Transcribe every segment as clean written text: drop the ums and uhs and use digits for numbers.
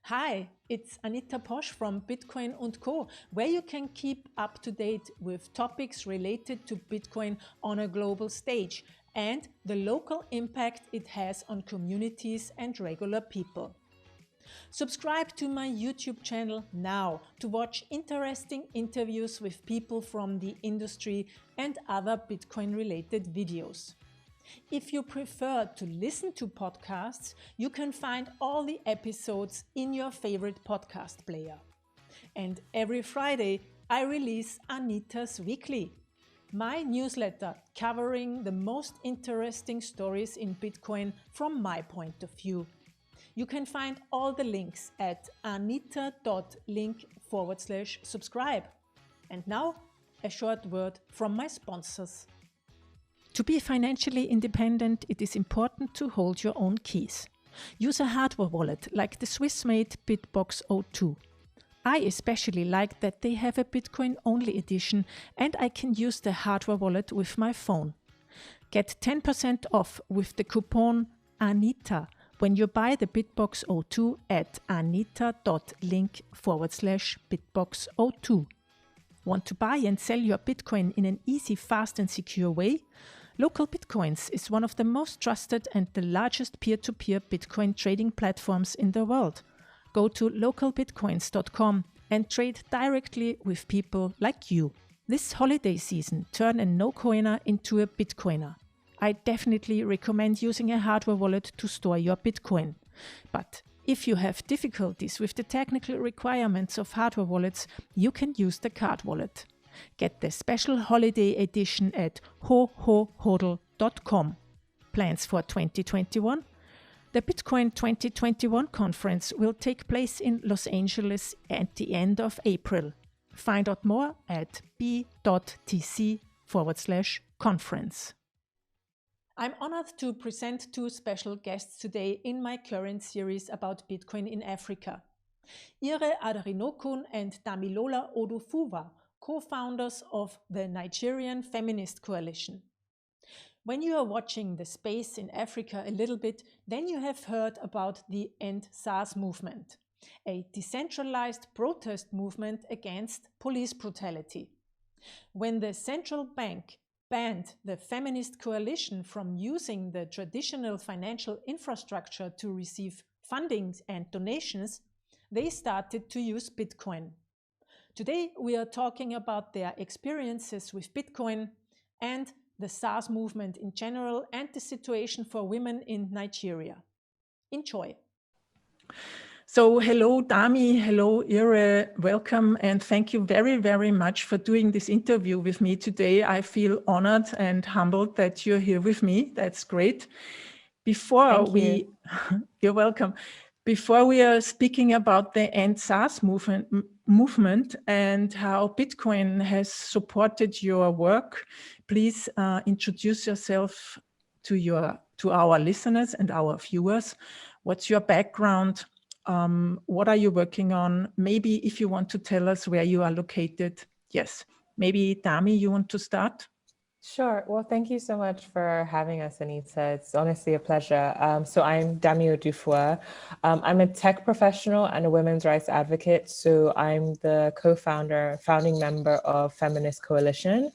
Hi, it's Anita Posch from Bitcoin & Co., where you can keep up to date with topics related to Bitcoin on a global stage and the local impact it has on communities and regular people. Subscribe to my YouTube channel now to watch interesting interviews with people from the industry and other Bitcoin-related videos. If you prefer to listen to podcasts, you can find all the episodes in your favorite podcast player. And every Friday, I release Anita's Weekly, my newsletter covering the most interesting stories in Bitcoin from my point of view. You can find all the links at anita.link/subscribe. And now, a short word from my sponsors. To be financially independent, it is important to hold your own keys. Use a hardware wallet like the Swiss-made Bitbox 02. I especially like that they have a Bitcoin-only edition and I can use the hardware wallet with my phone. Get 10% off with the coupon ANITA when you buy the Bitbox 02 at anita.link/Bitbox 02. Want to buy and sell your Bitcoin in an easy, fast and secure way? Local Bitcoins is one of the most trusted and the largest peer-to-peer Bitcoin trading platforms in the world. Go to localbitcoins.com and trade directly with people like you. This holiday season, turn a no-coiner into a Bitcoiner. I definitely recommend using a hardware wallet to store your Bitcoin. But if you have difficulties with the technical requirements of hardware wallets, you can use the card wallet. Get the special holiday edition at hohohodl.com. Plans for 2021? The Bitcoin 2021 conference will take place in Los Angeles at the end of April. Find out more at b.tc/conference. I'm honored to present two special guests today in my current series about Bitcoin in Africa. Ire Aderinokun and Damilola Odufuwa, co-founders of the Nigerian Feminist Coalition. When you are watching the space in Africa a little bit, then you have heard about the End Sars movement, a decentralized protest movement against police brutality. When the central bank banned the Feminist Coalition from using the traditional financial infrastructure to receive funding and donations, they started to use Bitcoin. Today, we are talking about their experiences with Bitcoin and the Sars movement in general and the situation for women in Nigeria. Enjoy. So hello, Dami. Hello, Ire. Welcome. And thank you very, very much for doing this interview with me today. I feel honored and humbled that you're here with me. That's great. You're welcome. Before we are speaking about the End Sars movement and how Bitcoin has supported your work, please introduce yourself to our listeners and our viewers. What's your background? What are you working on? Maybe if you want to tell us where you are located. Yes, maybe Dami, you want to start? Sure. Well, thank you so much for having us, Anita. It's honestly a pleasure. So I'm Dami Odufuwa. I'm a tech professional and a women's rights advocate. So I'm the founding member of Feminist Coalition,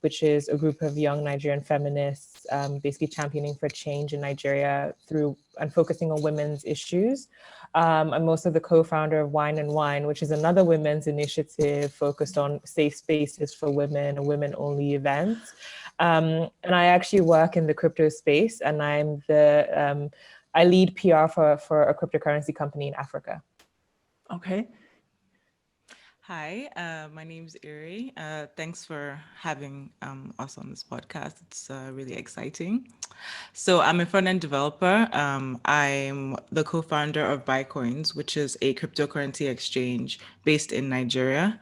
which is a group of young Nigerian feminists basically championing for change in Nigeria through and focusing on women's issues. I'm also the co-founder of Wine and Wine, which is another women's initiative focused on safe spaces for women and women-only events. And I actually work in the crypto space, and I lead PR for a cryptocurrency company in Africa. Okay. Hi, my name is Iri. Thanks for having us on this podcast. It's really exciting. So I'm a front-end developer. I'm the co-founder of Bitcoins, which is a cryptocurrency exchange based in Nigeria.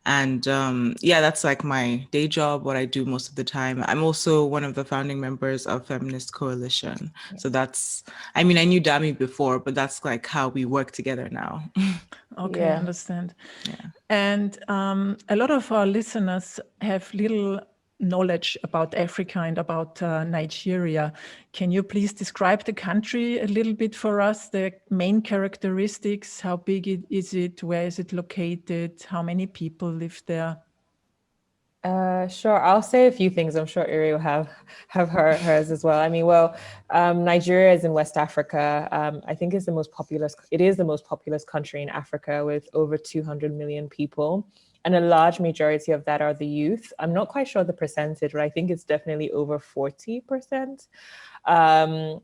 And that's like my day job, what I do most of the time. I'm also one of the founding members of Feminist Coalition. So I knew Dami before, but that's like how we work together now. Okay, I understand. Yeah. And a lot of our listeners have little knowledge about Africa and about Nigeria. Can you please describe the country a little bit for us, the main characteristics, how big is it, where is it located, how many people live there? Sure. I'll say a few things. I'm sure Iri will have hers as well. I mean, well, Nigeria is in West Africa. I think it's the most populous. It is the most populous country in Africa with over 200 million people, and a large majority of that are the youth. I'm not quite sure the percentage, but I think it's definitely over 40%.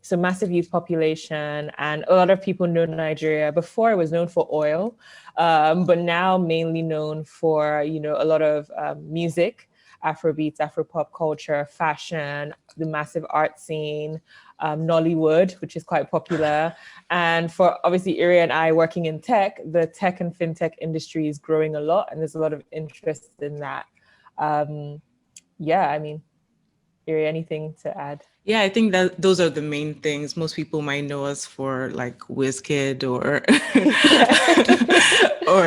So massive youth population, and a lot of people know Nigeria. Before it was known for oil, but now mainly known for, you know, a lot of music, Afrobeats, Afropop culture, fashion, the massive art scene, Nollywood, which is quite popular. And for obviously Iri and I working in tech, the tech and fintech industry is growing a lot, and there's a lot of interest in that. Yeah, I mean, Iri, anything to add? Yeah, I think that those are the main things. Most people might know us for like Wizkid or or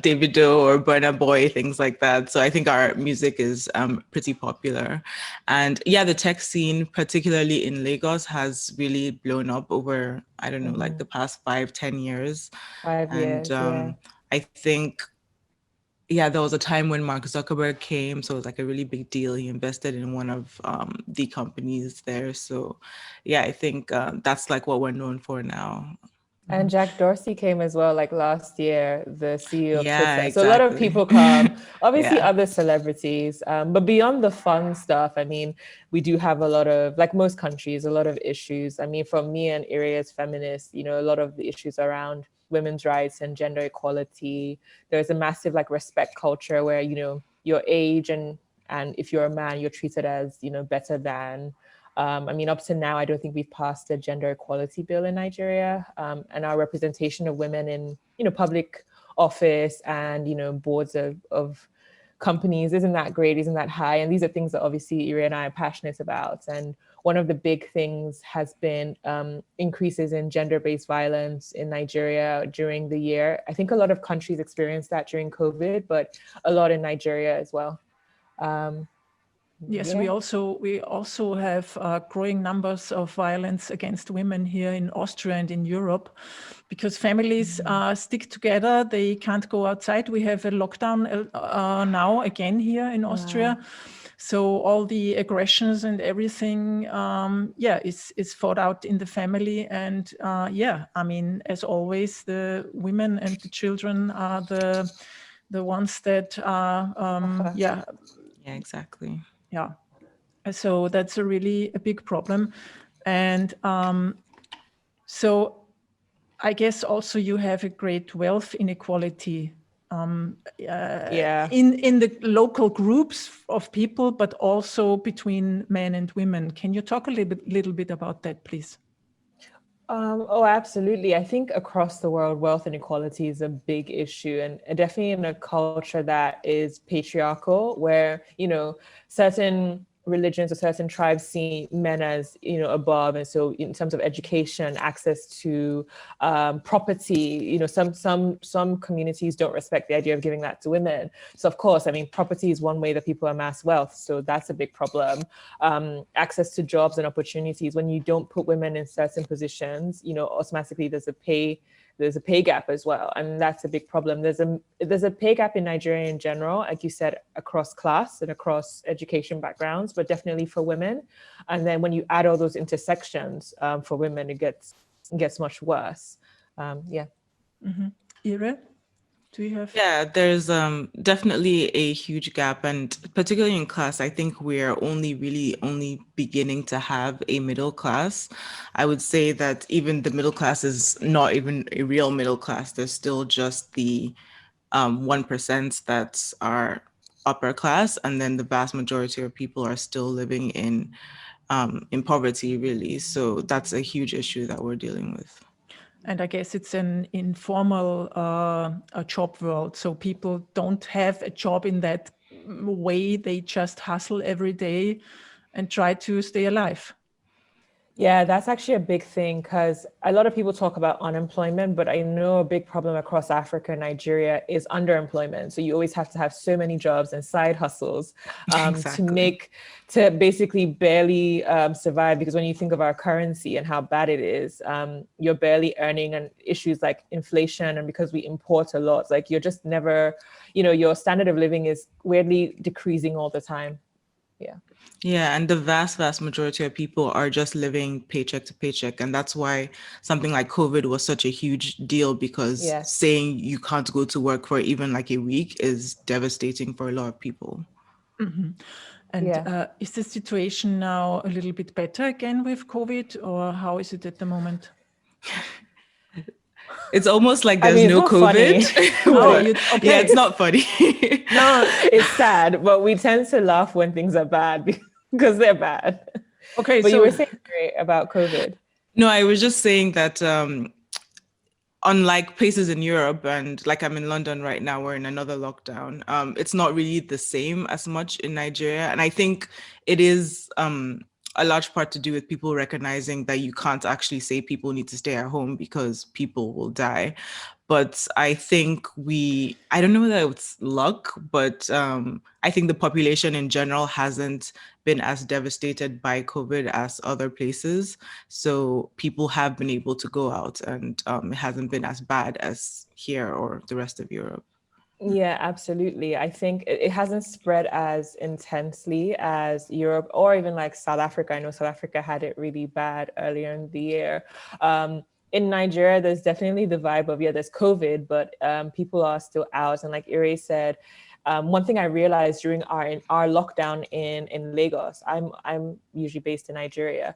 Davido or Burna Boy, things like that. So I think our music is pretty popular. And yeah, the tech scene, particularly in Lagos, has really blown up over, I don't know, like the past 5-10 years. 5 years, yeah. I think, yeah, there was a time when Mark Zuckerberg came, so it was like a really big deal. He invested in one of the companies there. So yeah, I think that's like what we're known for now. And Jack Dorsey came as well, like last year, the CEO of Yeah, Twitter. So a lot of exactly. people come, obviously Yeah. other celebrities, but beyond the fun stuff, I mean, we do have a lot of, like most countries, a lot of issues. I mean, from me and Iri as feminists, you know, a lot of the issues around women's rights and gender equality. There's a massive like respect culture where, you know, your age and if you're a man, you're treated as, you know, better than. I mean, up to now, I don't think we've passed a gender equality bill in Nigeria, and our representation of women in, you know, public office and, you know, boards of companies isn't that great, isn't that high. And these are things that obviously Iri and I are passionate about. And one of the big things has been increases in gender-based violence in Nigeria during the year. I think a lot of countries experienced that during COVID, but a lot in Nigeria as well. Yes, Yeah. we also have growing numbers of violence against women here in Austria and in Europe, because families stick together. They can't go outside. We have a lockdown now again here in Austria. Wow. So all the aggressions and everything, is fought out in the family. And I mean, as always, the women and the children are the ones that are, Yeah, exactly. yeah. So that's a really a big problem. And so I guess also you have a great wealth inequality Yeah. in the local groups of people, but also between men and women. Can you talk a little bit about that, please? Oh, absolutely. I think across the world, wealth inequality is a big issue, and definitely in a culture that is patriarchal, where, you know, certain religions or certain tribes see men as, you know, above. And so in terms of education, access to property, you know, some communities don't respect the idea of giving that to women. So of course, I mean, property is one way that people amass wealth. So that's a big problem. Access to jobs and opportunities. When you don't put women in certain positions, you know, automatically there's a pay gap as well, and that's a big problem. There's a pay gap in Nigeria in general, like you said, across class and across education backgrounds, but definitely for women. And then when you add all those intersections for women, it gets much worse. Yeah. Mm-hmm. Ire, do you have? Yeah, there's definitely a huge gap, and particularly in class, I think we're only beginning to have a middle class. I would say that even the middle class is not even a real middle class. There's still just the 1% that are upper class, and then the vast majority of people are still living in poverty, really. So that's a huge issue that we're dealing with. And I guess it's an informal a job world. So people don't have a job in that way. They just hustle every day and try to stay alive. Yeah, that's actually a big thing because a lot of people talk about unemployment, but I know a big problem across Africa and Nigeria is underemployment. So you always have to have so many jobs and side hustles Exactly. to basically barely survive. Because when you think of our currency and how bad it is, you're barely earning, and issues like inflation, and because we import a lot, like you're just never, your standard of living is weirdly decreasing all the time. Yeah. Yeah, and the vast majority of people are just living paycheck to paycheck. And that's why something like COVID was such a huge deal, because Yes. saying you can't go to work for even like a week is devastating for a lot of people. Mm-hmm. And Yeah. is the situation now a little bit better again with COVID, or how is it at the moment? It's almost like I there's mean, it's no not funny, COVID, Oh, but but yeah, it's okay. not funny. no, it's sad. But we tend to laugh when things are bad because they're bad. Okay, But you so were saying great about COVID. No, I was just saying that unlike places in Europe, and like I'm in London right now, we're in another lockdown. It's not really the same as much in Nigeria. And I think it is a large part to do with people recognizing that you can't actually say people need to stay at home because people will die. But I think I don't know that it's luck, but I think the population in general hasn't been as devastated by COVID as other places. So people have been able to go out, and it hasn't been as bad as here or the rest of Europe. Yeah, absolutely. I think it hasn't spread as intensely as Europe or even like South Africa. I know South Africa had it really bad earlier in the year. In Nigeria, there's definitely the vibe of, yeah, there's COVID, but people are still out. And like Iri said, one thing I realized during our lockdown in Lagos, I'm usually based in Nigeria,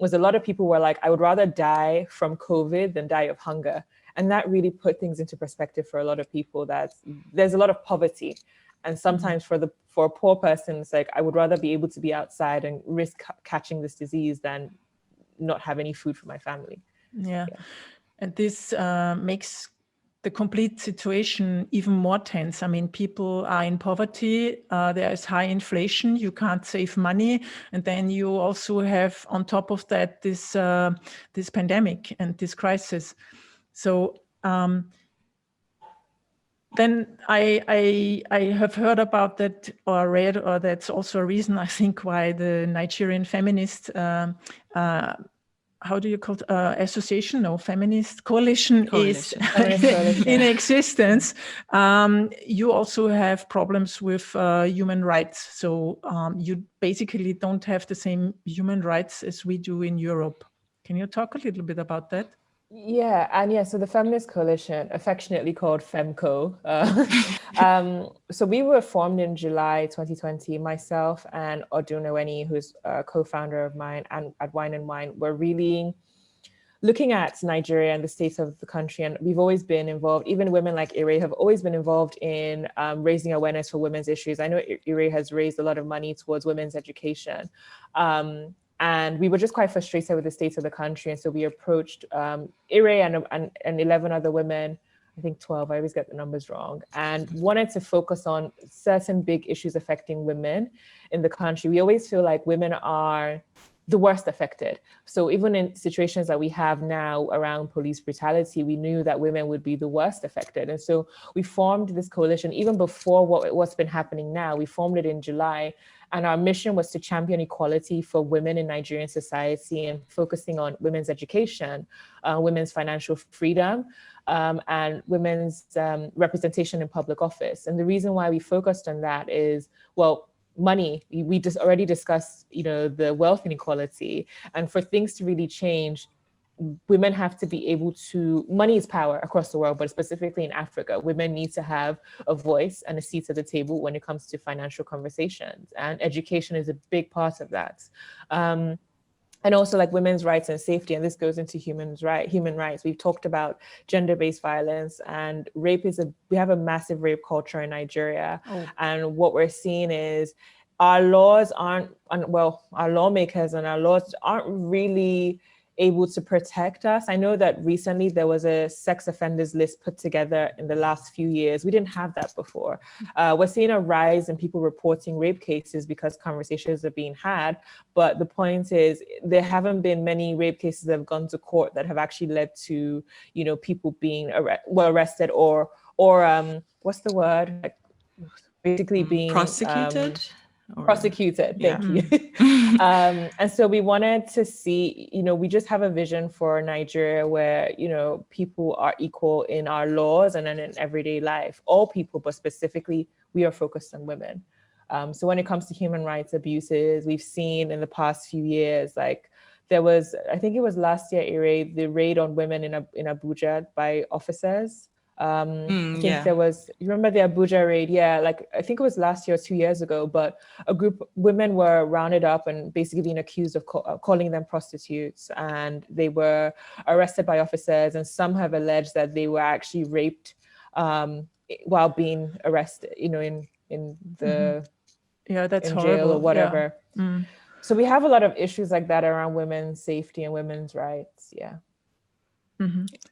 was a lot of people were like, I would rather die from COVID than die of hunger. And that really put things into perspective for a lot of people, that there's a lot of poverty. And sometimes for a poor person, it's like, I would rather be able to be outside and risk catching this disease than not have any food for my family. yeah. And this makes the complete situation even more tense. I mean, people are in poverty, there is high inflation, you can't save money, and then you also have on top of that this this pandemic and this crisis. So then I have heard about that or read, or that's also a reason I think why the Nigerian feminist how do you call it, association, no, feminist coalition is Coalition. Feminist in coalition. existence. You also have problems with human rights. So you basically don't have the same human rights as we do in Europe. Can you talk a little bit about that? Yeah, so the Feminist Coalition, affectionately called FEMCO. So we were formed in July 2020. Myself and Odunaweni, who's a co-founder of mine, and at Wine and Wine, were really looking at Nigeria and the state of the country. And we've always been involved, even women like Ire have always been involved in raising awareness for women's issues. I know Ire has raised a lot of money towards women's education. And we were just quite frustrated with the state of the country. And so we approached Ire and 11 other women, I think 12, I always get the numbers wrong, and wanted to focus on certain big issues affecting women in the country. We always feel like women are the worst affected. So even in situations that we have now around police brutality, we knew that women would be the worst affected. And so we formed this coalition even before what's been happening now. We formed it in July. And our mission was to champion equality for women in Nigerian society and focusing on women's education, women's financial freedom, and women's representation in public office. And the reason why we focused on that is, well, money. We just already discussed, the wealth inequality, and for things to really change, women have to be able to, money is power across the world, but specifically in Africa, women need to have a voice and a seat at the table when it comes to financial conversations, and education is a big part of that. And also like women's rights and safety, and this goes into human rights. We've talked about gender-based violence, and we have a massive rape culture in Nigeria. And what we're seeing is our laws our lawmakers and our laws aren't really able to protect us. I know that recently there was a sex offenders list put together in the last few years. We didn't have that before. We're seeing a rise in people reporting rape cases because conversations are being had. But the point is, there haven't been many rape cases that have gone to court that have actually led to, people being arrested or what's the word? Like, basically being prosecuted. Prosecuted, Yeah. thank you. And so we wanted to see, we just have a vision for Nigeria where, people are equal in our laws and then in everyday life, all people, but specifically we are focused on women. So when it comes to human rights abuses, we've seen in the past few years, like there was, I think it was last year, the raid on women in Abuja by officers. I think there was, you remember the Abuja raid? Yeah, like I think it was last year or 2 years ago, but a group of women were rounded up and basically being accused of calling them prostitutes, and they were arrested by officers, and some have alleged that they were actually raped while being arrested, in the that's in horrible. jail or whatever. Yeah. So we have a lot of issues like that around women's safety and women's rights. Yeah.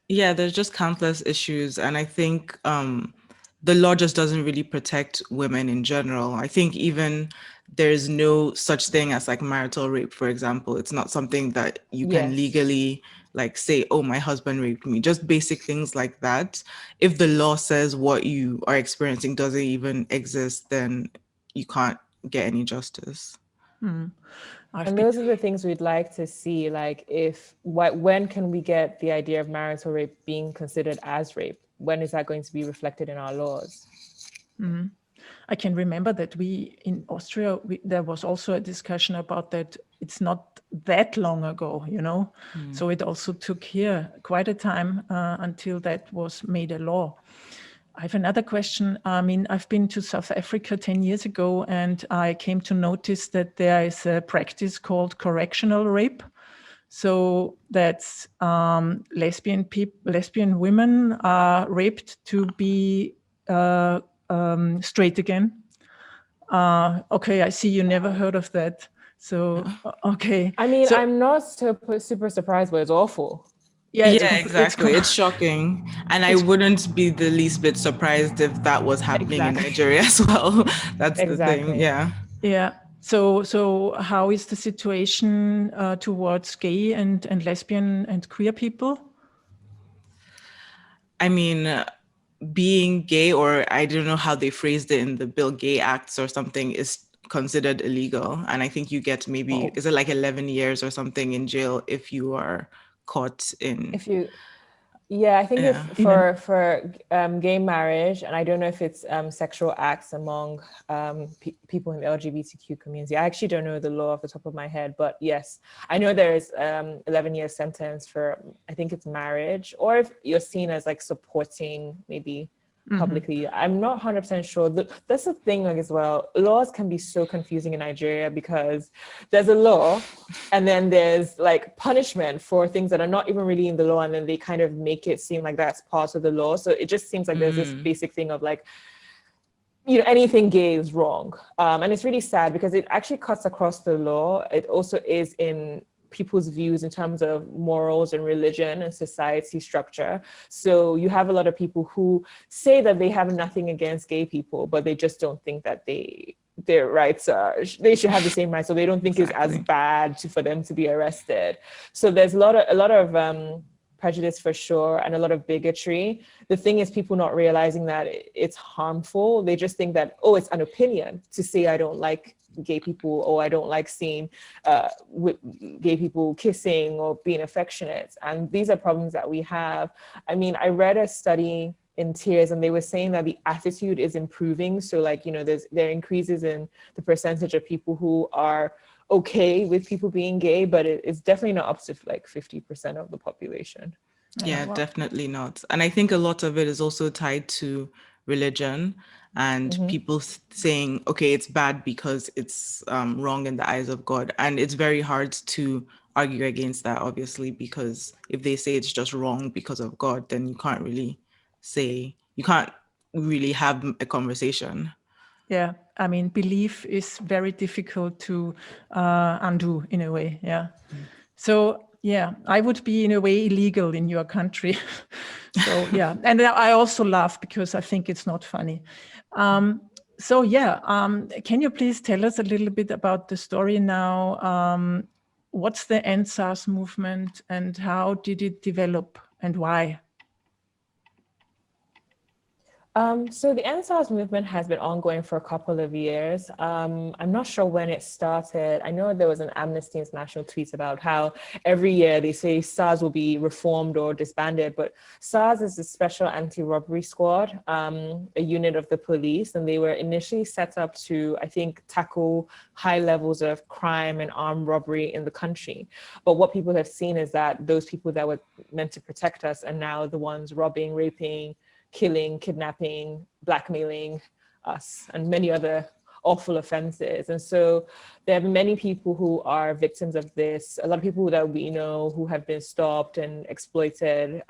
Yeah, there's just countless issues. And I think the law just doesn't really protect women in general. I think even there's no such thing as like marital rape, for example. It's not something that you can legally like say, oh, my husband raped me. Just basic things like that. If the law says what you are experiencing doesn't even exist, then you can't get any justice. And those are the things we'd like to see, like when can we get the idea of marital rape being considered as rape? When is that going to be reflected in our laws? I can remember that in Austria, there was also a discussion about that. It's not that long ago, so it also took here quite a time until that was made a law. I have another question. I mean, I've been to South Africa 10 years ago, and I came to notice that there is a practice called correctional rape. So that's lesbian women are raped to be straight again. Okay, I see you never heard of that. So, okay. I mean, I'm not super surprised, but it's awful. Yeah, exactly. It's shocking. And I wouldn't be the least bit surprised if that was happening in Nigeria as well. That's the thing. Yeah. Yeah. So how is the situation towards gay and lesbian and queer people? I mean, being gay, or I don't know how they phrased it in the Bill Gay Acts or something, is considered illegal. And I think you get maybe, is it like 11 years or something in jail if you are caught in... I think if for gay marriage, and I don't know if it's sexual acts among people in the LGBTQ community. I actually don't know the law off the top of my head, but yes, I know there is 11-year sentence for, I think it's marriage, or if you're seen as like supporting maybe publicly. I'm not 100% sure. That's the thing, like, as well. Laws can be so confusing in Nigeria because there's a law and then there's like punishment for things that are not even really in the law, and then they kind of make it seem like that's part of the law. So it just seems like there's this basic thing of like, anything gay is wrong. And it's really sad because it actually cuts across the law. It also is in people's views in terms of morals and religion and society structure. So you have a lot of people who say that they have nothing against gay people, but they just don't think that their rights they should have the same rights. So they don't think it's as bad for them to be arrested. So there's a lot of prejudice for sure, and a lot of bigotry. The thing is, people not realizing that it's harmful. They just think that, oh, it's an opinion to say I don't like gay people, or I don't like seeing gay people kissing or being affectionate. And these are problems that we have. I mean, I read a study in Tears, and they were saying that the attitude is improving. So like, there are increases in the percentage of people who are okay with people being gay, but it's definitely not up to like 50% of the population. Yeah, definitely not. And I think a lot of it is also tied to religion and people saying, okay, it's bad because it's wrong in the eyes of God. And it's very hard to argue against that, obviously, because if they say it's just wrong because of God, then you can't really have a conversation. Yeah, I mean, belief is very difficult to undo in a way. Yeah. So Yeah, I would be in a way illegal in your country. So yeah, and I also laugh because I think it's not funny. So yeah, can you please tell us a little bit about the story now? What's the End SARS movement and how did it develop and why? So the NSARS movement has been ongoing for a couple of years. I'm not sure when it started. I know there was an Amnesty International tweet about how every year they say SARS will be reformed or disbanded, but SARS is a special anti-robbery squad, a unit of the police, and they were initially set up to, I think, tackle high levels of crime and armed robbery in the country. But what people have seen is that those people that were meant to protect us are now the ones robbing, raping, killing, kidnapping, blackmailing us, and many other awful offenses. And so there are many people who are victims of this. A lot of people that we know who have been stopped and exploited,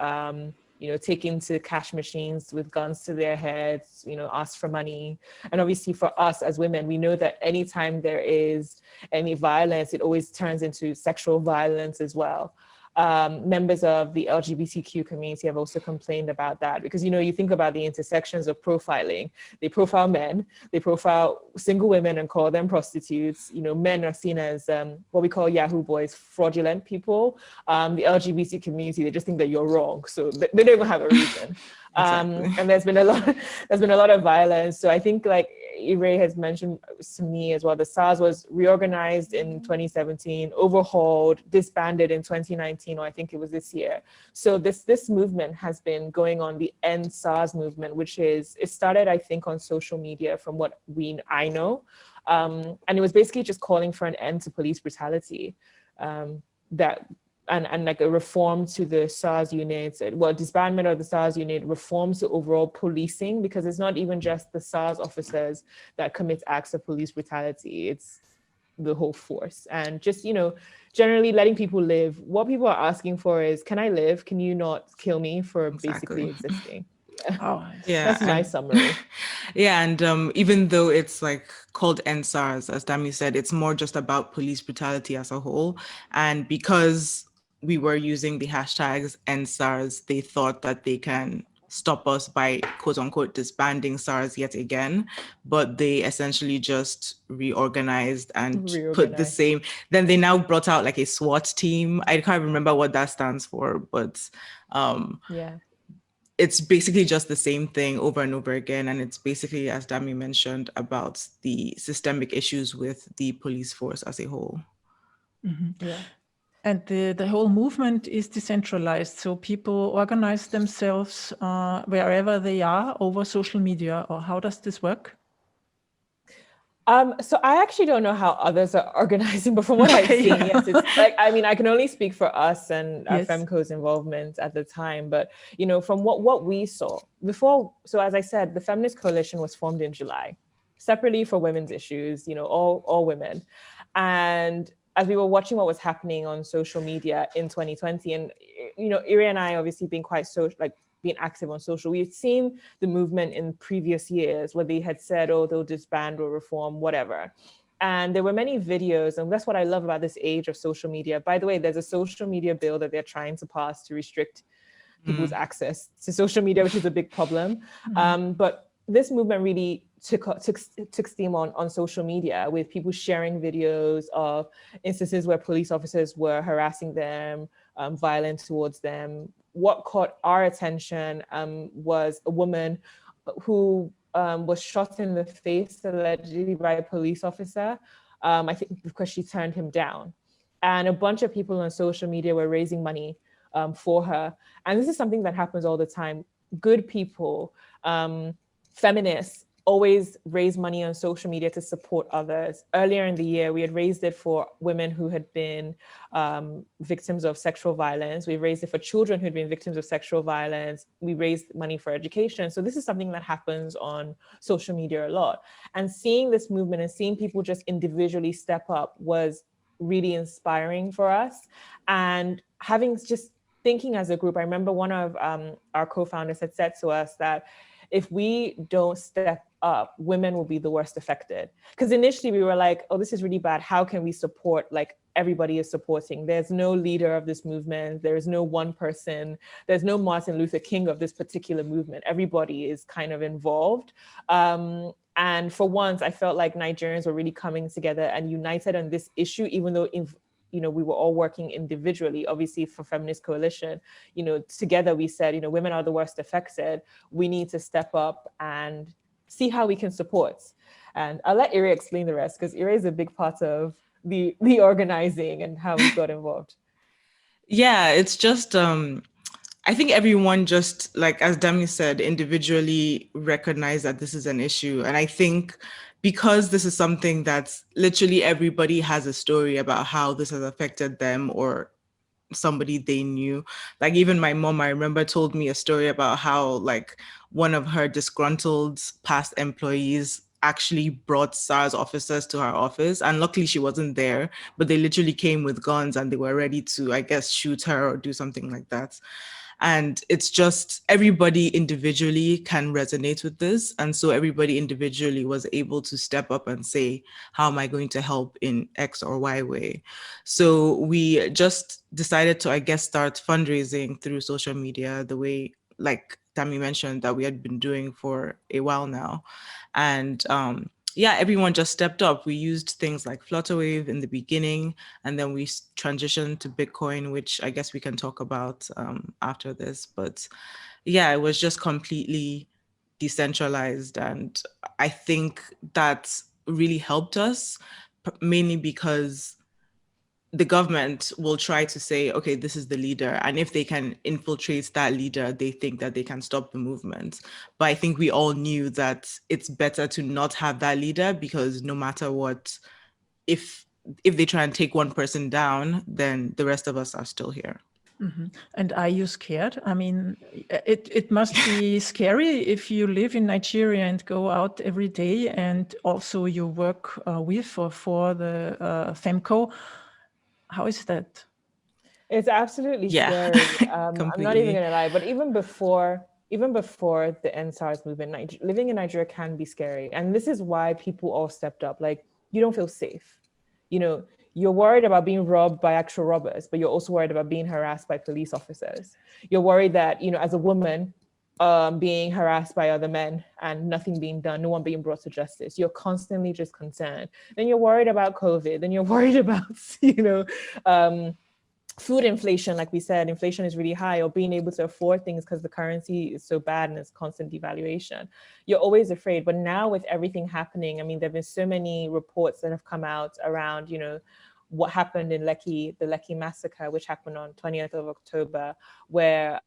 taken to cash machines with guns to their heads, asked for money. And obviously for us as women, we know that anytime there is any violence, it always turns into sexual violence as well. Members of the LGBTQ community have also complained about that because, you think about the intersections of profiling. They profile men, they profile single women and call them prostitutes. Men are seen as what we call Yahoo boys, fraudulent people. The LGBT community, they just think that you're wrong. So they don't even have a reason. Exactly. And there's been a lot of violence. So I think like Ire has mentioned to me as well, the SARS was reorganized in 2017, overhauled, disbanded in 2019, or I think it was this year. So this movement has been going on, the End SARS movement, which it started, I think, on social media from what I know. And it was basically just calling for an end to police brutality. And like a reform to the SARS units, disbandment of the SARS unit, reforms to overall policing, because it's not even just the SARS officers that commit acts of police brutality, it's the whole force. And just, generally letting people live. What people are asking for is, can I live? Can you not kill me for basically existing? Yeah, that's my summary. Yeah, and even though it's like called End SARS, as Dami said, it's more just about police brutality as a whole. And because we were using the hashtags End SARS, they thought that they can stop us by quote unquote disbanding SARS yet again. But they essentially just reorganized and put the same. Then they now brought out like a SWAT team. I can't remember what that stands for, but it's basically just the same thing over and over again. And it's basically, as Dami mentioned, about the systemic issues with the police force as a whole. Mm-hmm. Yeah. And the whole movement is decentralized. So people organize themselves wherever they are over social media, or how does this work? So I actually don't know how others are organizing, but from what I've seen, yes, it's like, I can only speak for us and our Femco's involvement at the time, but, from what we saw before, so as I said, the Feminist Coalition was formed in July, separately for women's issues, all women. And as we were watching what was happening on social media in 2020, and, Iri and I obviously being quite being active on social, we've seen the movement in previous years where they had said, oh, they'll disband or reform, whatever. And there were many videos, and that's what I love about this age of social media. By the way, there's a social media bill that they're trying to pass to restrict people's access to social media, which is a big problem. But this movement really took steam on social media, with people sharing videos of instances where police officers were harassing them, violent towards them. What caught our attention was a woman who was shot in the face allegedly by a police officer, I think because she turned him down. And a bunch of people on social media were raising money for her. And this is something that happens all the time. Good people, feminists, always raise money on social media to support others. Earlier in the year, we had raised it for women who had been victims of sexual violence. We raised it for children who had been victims of sexual violence. We raised money for education. So this is something that happens on social media a lot. And seeing this movement and seeing people just individually step up was really inspiring for us. And thinking as a group, I remember one of our co-founders had said to us that if we don't step up, women will be the worst affected. Because initially we were like, oh, this is really bad. How can we support everybody is supporting. There's no leader of this movement. There's no one person. There's no Martin Luther King of this particular movement. Everybody is kind of involved. And for once, I felt like Nigerians were really coming together and united on this issue, even though we were all working individually. Obviously, for Feminist Coalition, together we said, women are the worst affected. We need to step up and see how we can support. And I'll let Ire explain the rest, because Ire is a big part of the organizing and how we got involved. Yeah, it's just I think everyone just, like as Dami said, individually recognize that this is an issue. And I think because this is something that's literally everybody has a story about how this has affected them or somebody they knew. Like even my mom, I remember, told me a story about how like one of her disgruntled past employees actually brought SARS officers to her office, and luckily she wasn't there, but they literally came with guns and they were ready to, I guess, shoot her or do something like that. And it's just everybody individually can resonate with this. And so everybody individually was able to step up and say, how am I going to help in X or Y way? So we just decided to, I guess, start fundraising through social media the way, like Tammy mentioned, that we had been doing for a while now. And yeah, everyone just stepped up. We used things like Flutterwave in the beginning, and then we transitioned to Bitcoin, which I guess we can talk about after this. But yeah, it was just completely decentralized. And I think that really helped us, mainly because the government will try to say, okay, this is the leader. And if they can infiltrate that leader, they think that they can stop the movement. But I think we all knew that it's better to not have that leader, because no matter what, if they try and take one person down, then the rest of us are still here. Mm-hmm. And are you scared? I mean, it must be scary if you live in Nigeria and go out every day, and also you work with or for the FEMCO. How is that? It's absolutely scary. I'm not even gonna lie, but even before the NSARS movement, living in Nigeria can be scary. And this is why people all stepped up. Like, you don't feel safe. You're worried about being robbed by actual robbers, but you're also worried about being harassed by police officers. You're worried that, as a woman, being harassed by other men and nothing being done, no one being brought to justice. You're constantly just concerned. Then you're worried about COVID. Then you're worried about, food inflation. Like we said, inflation is really high, or being able to afford things because the currency is so bad and it's constant devaluation. You're always afraid. But now with everything happening, I mean, there have been so many reports that have come out around, what happened in Lekki, the Lekki massacre, which happened on 20th of October, where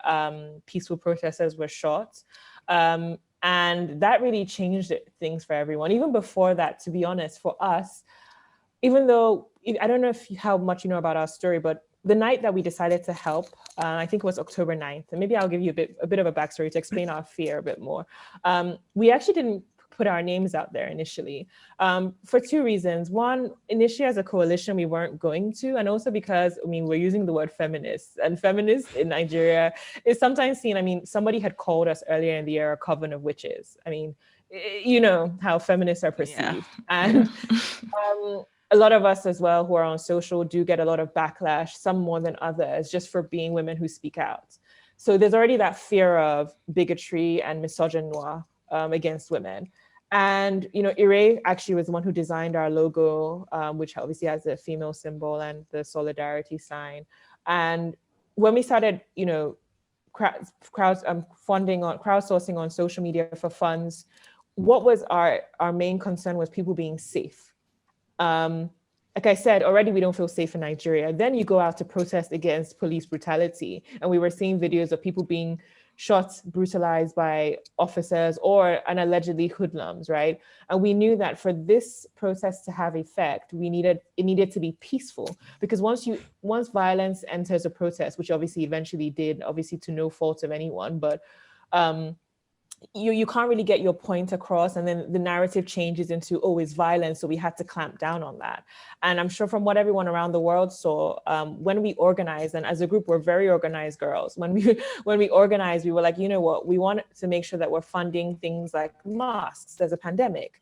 peaceful protesters were shot. And that really changed things for everyone. Even before that, to be honest, for us, even though, I don't know how much you know about our story, but the night that we decided to help, I think it was October 9th, and maybe I'll give you a bit of a backstory to explain our fear a bit more. We actually didn't put our names out there initially, for two reasons. One, initially as a coalition, we weren't going to, and also because, we're using the word feminist, and feminist in Nigeria is sometimes seen, somebody had called us earlier in the year a coven of witches. You know how feminists are perceived. Yeah. And a lot of us as well who are on social do get a lot of backlash, some more than others, just for being women who speak out. So there's already that fear of bigotry and misogynoir against women. And, Ire actually was the one who designed our logo, which obviously has a female symbol and the solidarity sign. And when we started, crowdsourcing on social media for funds, what was our main concern was people being safe. Like I said, already we don't feel safe in Nigeria. Then you go out to protest against police brutality, and we were seeing videos of people being shot, brutalized by officers or allegedly hoodlums, right? And we knew that for this protest to have effect, it needed to be peaceful, because once violence enters a protest, which obviously eventually did, obviously to no fault of anyone, but you can't really get your point across, and then the narrative changes into, it's violence, so we had to clamp down on that. And I'm sure from what everyone around the world saw, when we organized, and as a group we're very organized girls, when we organized, we were like, you know what, we want to make sure that we're funding things like masks, there's a pandemic,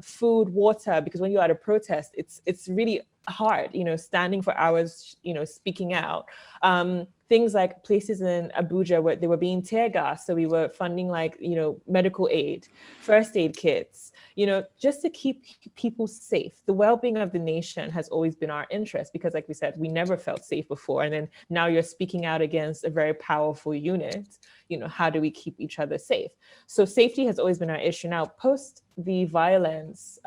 food, water, because when you're at a protest, it's really hard, standing for hours, speaking out. Things like places in Abuja where they were being tear gassed. So we were funding medical aid, first aid kits, just to keep people safe. The well-being of the nation has always been our interest because, like we said, we never felt safe before. And then now you're speaking out against a very powerful unit. How do we keep each other safe? So safety has always been our issue. Now, post the violence,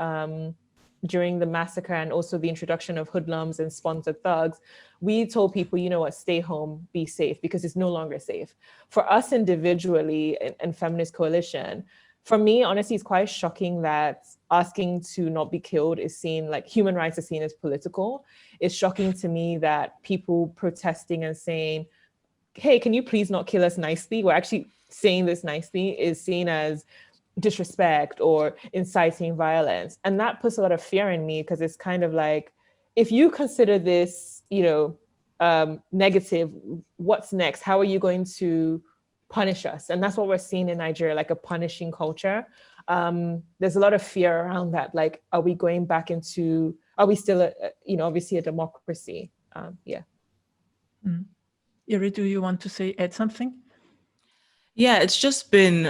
during the massacre and also the introduction of hoodlums and sponsored thugs, we told people, stay home, be safe, because it's no longer safe. For us individually and Feminist Coalition, for me, honestly, it's quite shocking that asking to not be killed is seen, like human rights are seen as political. It's shocking to me that people protesting and saying, hey, can you please not kill us nicely? We're actually saying this nicely is seen as disrespect or inciting violence. And that puts a lot of fear in me because it's kind of like, if you consider this, negative, what's next? How are you going to punish us? And that's what we're seeing in Nigeria, like a punishing culture. There's a lot of fear around that. Like, are we going back into, are we still, obviously a democracy? Yeah. Iri, do you want to add something? Yeah, it's just been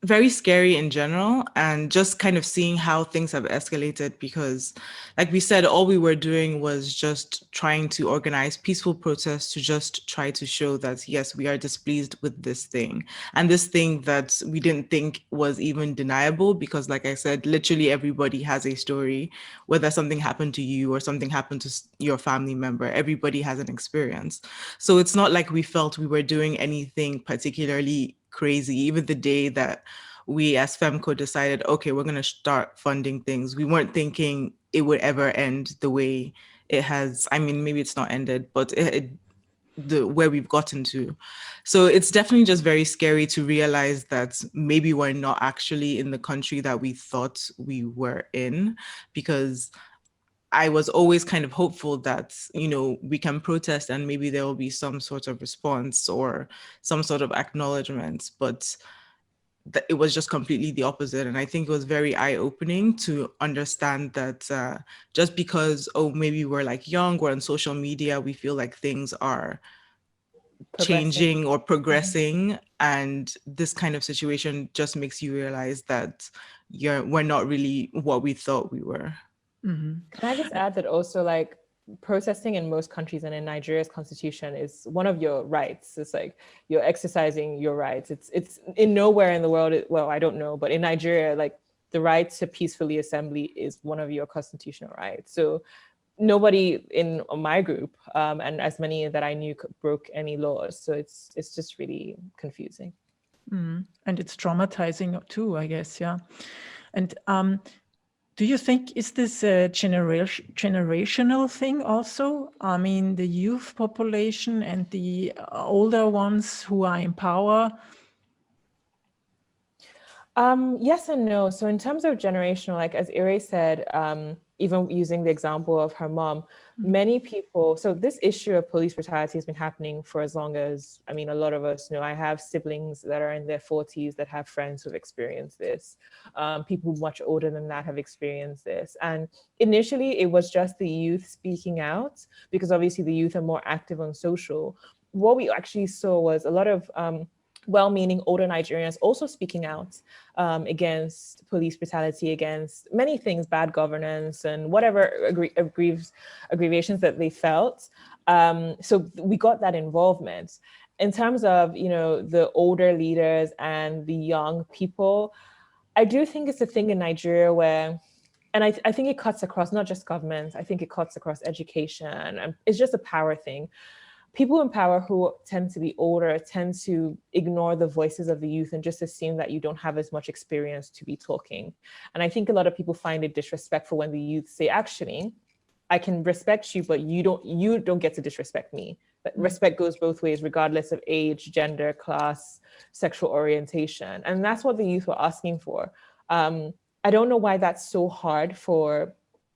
very scary in general, and just kind of seeing how things have escalated because, like we said, all we were doing was just trying to organize peaceful protests to just try to show that, yes, we are displeased with this thing, and this thing that we didn't think was even deniable because, like I said, literally everybody has a story, whether something happened to you or something happened to your family member, everybody has an experience. So it's not like we felt we were doing anything particularly crazy. Even the day that we as Femco decided, okay, we're going to start funding things, we weren't thinking it would ever end the way it has. I mean, maybe it's not ended, but where we've gotten to. So it's definitely just very scary to realize that maybe we're not actually in the country that we thought we were in, because I was always kind of hopeful that, we can protest and maybe there will be some sort of response or some sort of acknowledgement, but it was just completely the opposite. And I think it was very eye-opening to understand that just because, maybe we're like young, we're on social media, we feel like things are changing or progressing. And this kind of situation just makes you realize that we're not really what we thought we were. Can I just add that also, like, protesting in most countries and in Nigeria's constitution is one of your rights. It's like you're exercising your rights. It's in nowhere in the world, well, I don't know, but in Nigeria, like, the right to peacefully assembly is one of your constitutional rights. So nobody in my group, and as many that I knew, broke any laws. So it's just really confusing. And it's traumatizing too, I guess, yeah. And do you think, is this a generational thing also? I mean, the youth population and the older ones who are in power? Yes and no. So in terms of generational, like as Ire said, even using the example of her mom, many people, so this issue of police brutality has been happening for as long as, I mean, a lot of us know. I have siblings that are in their 40s that have friends who've experienced this. People much older than that have experienced this. And initially it was just the youth speaking out because obviously the youth are more active on social. What we actually saw was a lot of well-meaning older Nigerians also speaking out against police brutality, against many things, bad governance and whatever aggravations that they felt. So we got that involvement. In terms of, the older leaders and the young people, I do think it's a thing in Nigeria where, and I think it cuts across not just government, I think it cuts across education, and it's just a power thing. People in power who tend to be older tend to ignore the voices of the youth and just assume that you don't have as much experience to be talking. And I think a lot of people find it disrespectful when the youth say, actually, I can respect you, but you don't get to disrespect me. But respect goes both ways, regardless of age, gender, class, sexual orientation. And that's what the youth were asking for. I don't know why that's so hard for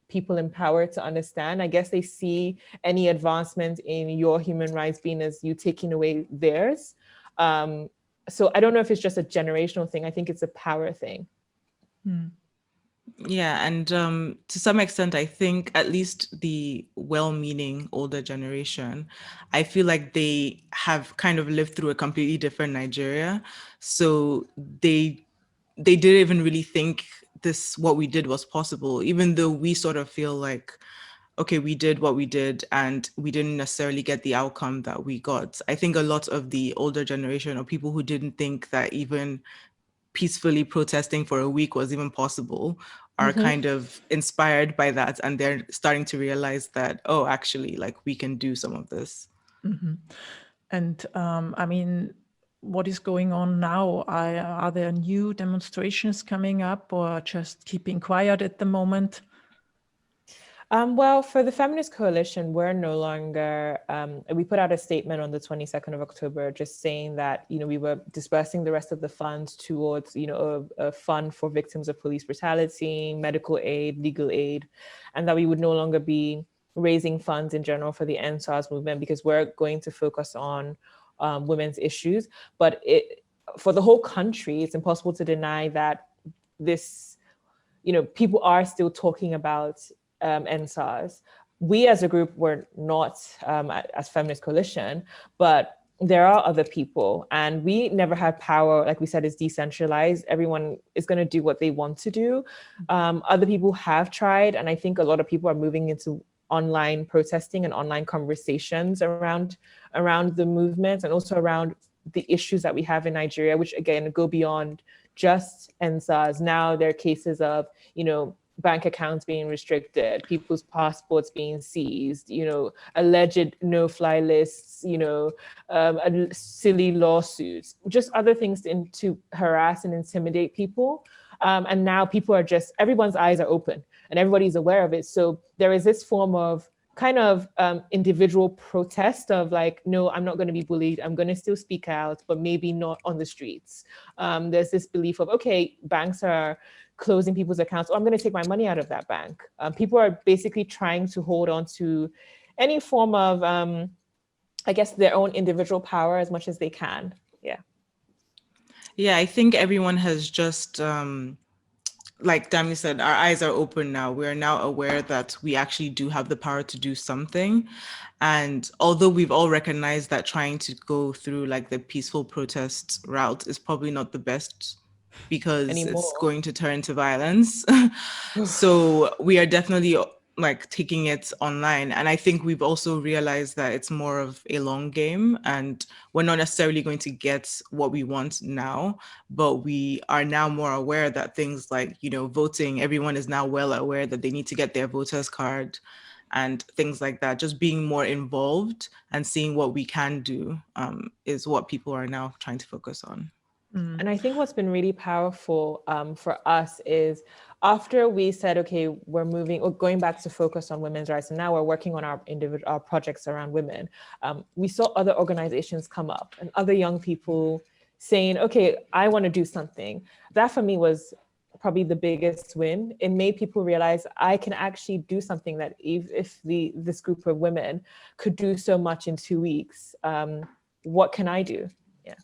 people in power to understand. I guess they see any advancement in your human rights being as you taking away theirs. So I don't know if it's just a generational thing. I think it's a power thing. Yeah, and to some extent, I think at least the well-meaning older generation, I feel like they have kind of lived through a completely different Nigeria. So they didn't even really think this what we did was possible, even though we sort of feel like, okay, we did what we did and we didn't necessarily get the outcome that we got. I think a lot of the older generation or people who didn't think that even peacefully protesting for a week was even possible are kind of inspired by that, and they're starting to realize that, oh, actually, like, we can do some of this. And I mean, what is going on now? Are there new demonstrations coming up, or just keeping quiet at the moment? Well, for the Feminist Coalition, we're no longer, we put out a statement on the 22nd of October just saying that, we were dispersing the rest of the funds towards, a fund for victims of police brutality, medical aid, legal aid, and that we would no longer be raising funds in general for the End SARS movement because we're going to focus on women's issues. But for the whole country, it's impossible to deny that this, people are still talking about NSARS. We as a group were not as Feminist Coalition, but there are other people, and we never had power. Like we said, it's decentralized. Everyone is going to do what they want to do. Other people have tried, and I think a lot of people are moving into online protesting and online conversations around the movement, and also around the issues that we have in Nigeria, which again go beyond just NSARS. Now there are cases of, bank accounts being restricted, people's passports being seized, alleged no-fly lists, silly lawsuits, just other things to harass and intimidate people. And now people are everyone's eyes are open and everybody's aware of it. So there is this form of kind of individual protest of like, no, I'm not going to be bullied. I'm going to still speak out, but maybe not on the streets. There's this belief of, okay, banks are closing people's accounts. Oh, I'm going to take my money out of that bank. People are basically trying to hold on to any form of, I guess, their own individual power as much as they can. Yeah. Yeah, I think everyone has just, like Dami said, our eyes are open now. We're now aware that we actually do have the power to do something. And although we've all recognized that trying to go through like the peaceful protest route is probably not the best because it's going to turn to violence. So we are definitely like taking it online. And I think we've also realized that it's more of a long game and we're not necessarily going to get what we want now, but we are now more aware that things like, voting, everyone is now well aware that they need to get their voter's card and things like that. Just being more involved and seeing what we can do is what people are now trying to focus on. And I think what's been really powerful for us is after we said, okay, we're moving or going back to focus on women's rights, and now we're working on our projects around women. We saw other organizations come up and other young people saying, okay, I want to do something. That for me was probably the biggest win. It made people realize I can actually do something that if this group of women could do so much in 2 weeks, what can I do? Yeah.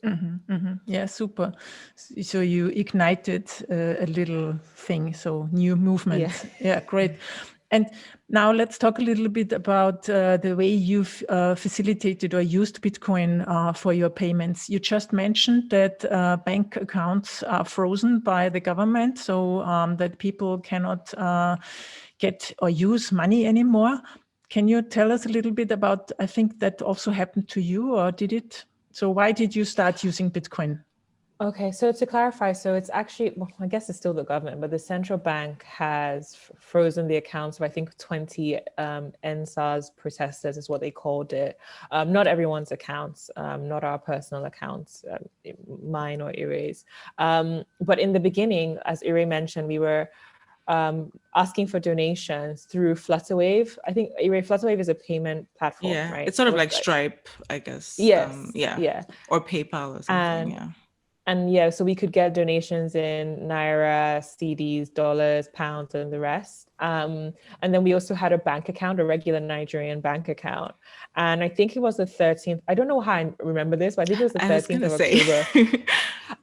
Yeah, super. So you ignited a little thing, so new movement. Yeah, great. And now let's talk a little bit about the way you've facilitated or used Bitcoin for your payments. You just mentioned that bank accounts are frozen by the government, so that people cannot get or use money anymore. Can you tell us a little bit about, I think that also happened to you, or did it? So why did you start using Bitcoin? Okay, so to clarify, so it's actually, well, I guess it's still the government, but the central bank has frozen the accounts of, I think, 20 NSARS protesters is what they called it. Not everyone's accounts, not our personal accounts, mine or Ire's. But in the beginning, as Ire mentioned, we were asking for donations through Flutterwave. I think Flutterwave is a payment platform, right? It's sort of like Stripe, I guess. Yes. Yeah. Or PayPal or something. And yeah, so we could get donations in Naira, CDs, dollars, pounds, and the rest. And then we also had a bank account, a regular Nigerian bank account. And I think it was the 13th. I don't know how I remember this, but I think it was the 13th of October.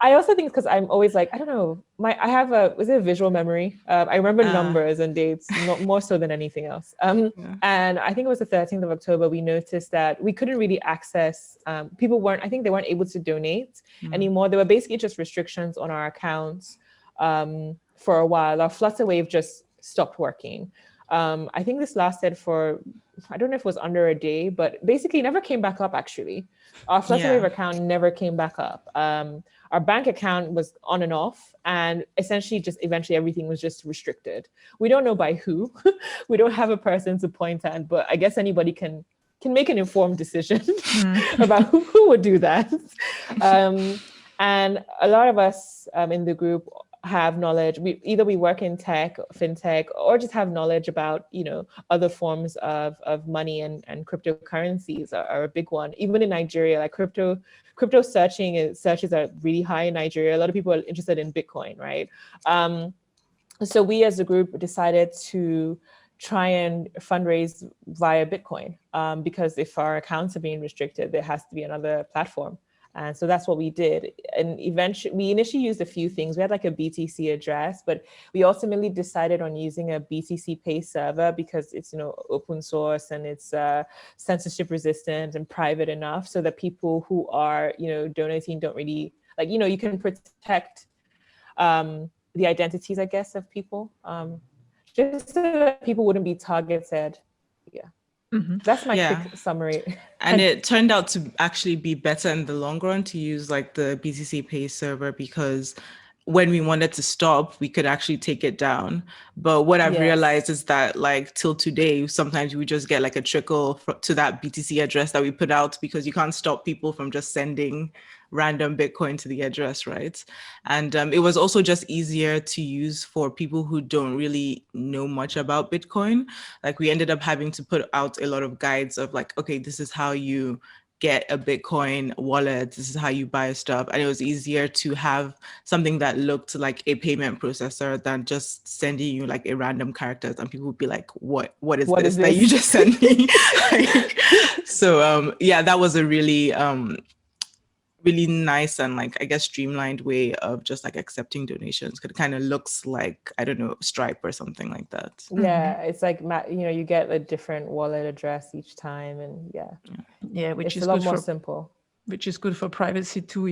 I also think because I'm always like, I don't know, I have was it a visual memory? I remember numbers and dates, not more so than anything else. Yeah. And I think it was the 13th of October, we noticed that we couldn't really access, people weren't, I think they weren't able to donate anymore. There were basically just restrictions on our accounts for a while. Our Flutter Wave just stopped working. I think this lasted for, I don't know if it was under a day, but basically never came back up actually. Our Flutterwave account never came back up. Our bank account was on and off, and essentially just eventually everything was just restricted. We don't know by who. We don't have a person to point at, but I guess anybody can make an informed decision about who would do that. And a lot of us in the group have knowledge. We work in tech, fintech, or just have knowledge about, other forms of money, and cryptocurrencies are a big one. Even in Nigeria, like crypto searches are really high in Nigeria. A lot of people are interested in Bitcoin, right? So we as a group decided to try and fundraise via Bitcoin, because if our accounts are being restricted, there has to be another platform. And so that's what we did. And eventually, we initially used a few things. We had like a BTC address, but we ultimately decided on using a BTC Pay server because it's, open source and it's censorship resistant and private enough so that people who are, donating don't really, you can protect the identities, I guess, of people, just so that people wouldn't be targeted. Yeah. That's my quick summary. And it turned out to actually be better in the long run to use like the BTC Pay server, because when we wanted to stop, we could actually take it down. But what I've realized is that like till today, sometimes we just get like a trickle to that BTC address that we put out, because you can't stop people from just sending random Bitcoin to the address, right? And it was also just easier to use for people who don't really know much about Bitcoin. Like we ended up having to put out a lot of guides of like, okay, this is how you get a Bitcoin wallet, this is how you buy stuff. And it was easier to have something that looked like a payment processor than just sending you like a random characters, and people would be like, what is this that you just sent me? So yeah, that was a really really nice and like, I guess, streamlined way of just like accepting donations. It kind of looks like, I don't know, Stripe or something like that. Yeah, it's like, you get a different wallet address each time, and which it's is a lot more simple. Which is good for privacy too,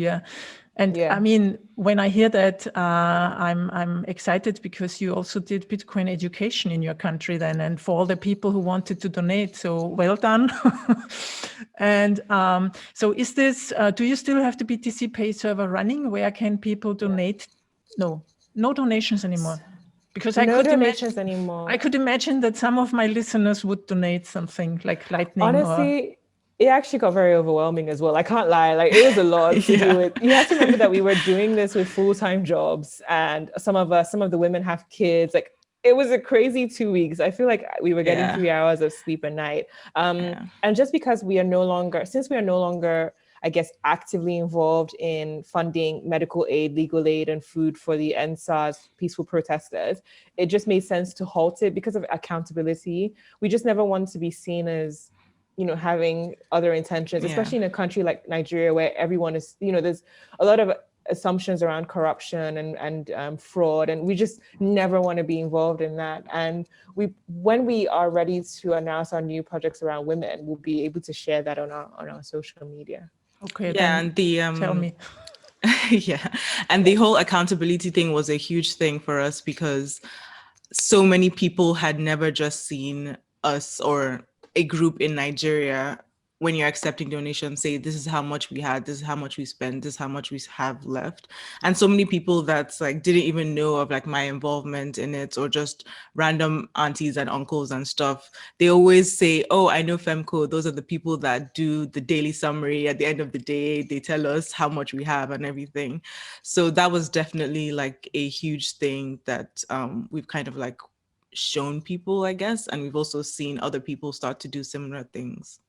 And I mean, when I hear that, I'm excited because you also did Bitcoin education in your country then, and for all the people who wanted to donate. So well done. And so is this, do you still have the BTC Pay server running? Where can people donate? No donations anymore. Because I could imagine that some of my listeners would donate something like Lightning. Honestly, it actually got very overwhelming as well. I can't lie. Like it was a lot to do with. You have to remember that we were doing this with full-time jobs, and some of the women have kids. Like it was a crazy 2 weeks. I feel like we were getting 3 hours of sleep a night. And just because since we are no longer, I guess, actively involved in funding medical aid, legal aid, and food for the SARS peaceful protesters, it just made sense to halt it because of accountability. We just never wanted to be seen as, having other intentions, especially in a country like Nigeria, where everyone is, there's a lot of assumptions around corruption and fraud, and we just never want to be involved in that. And when we are ready to announce our new projects around women, we'll be able to share that on our social media. Okay. Yeah, and tell me. And the whole accountability thing was a huge thing for us, because so many people had never just seen us or a group in Nigeria, when you're accepting donations, say, this is how much we had, this is how much we spent, this is how much we have left. And so many people that like didn't even know of like my involvement in it, or just random aunties and uncles and stuff, they always say, oh, I know Femco, those are the people that do the daily summary at the end of the day, they tell us how much we have and everything. So that was definitely like a huge thing that we've kind of like shown people, I guess. And we've also seen other people start to do similar things.